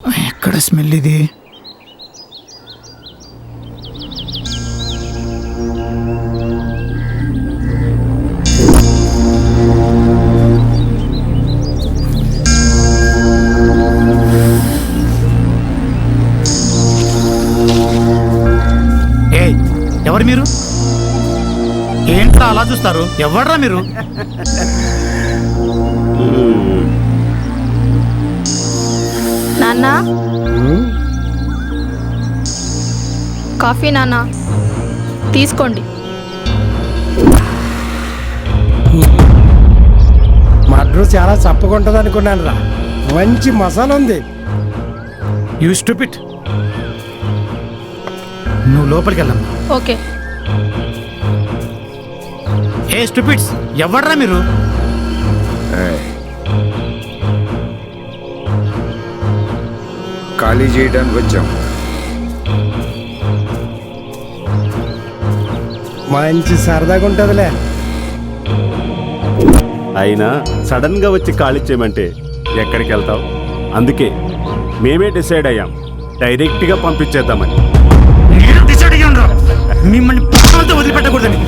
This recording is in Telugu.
ఎక్కడ స్మెల్ ఇది? ఏయ్, ఎవరు మీరు? ఏంట్రా అలా చూస్తారు? ఎవడ్రా మీరు? నాన్న, కాఫీ నాన్న తీసుకోండి. మడ్రు చాలా చప్పకుంటుంది అనుకున్నాను రా. మంచి మసాలా ఉంది. You stupid. నువ్వు లోపలికి వెళ్ళమ్మా. ఓకే. ఏ స్టూపిడ్స్, ఎవడ్రా మీరు? ఖాళీ చేయడానికి వచ్చాం. మంచి సరదాగా ఉంటుందిలే. అయినా సడన్ గా వచ్చి ఖాళీ చేయమంటే ఎక్కడికి వెళ్తావు? అందుకే మేమే డిసైడ్ అయ్యాం, డైరెక్ట్ గా పంపించేద్దామని. మీరు డిసైడ్ అయ్యాను రా, మిమ్మల్ని ప్రాణాలతో వదిలిపెట్టకూడదని.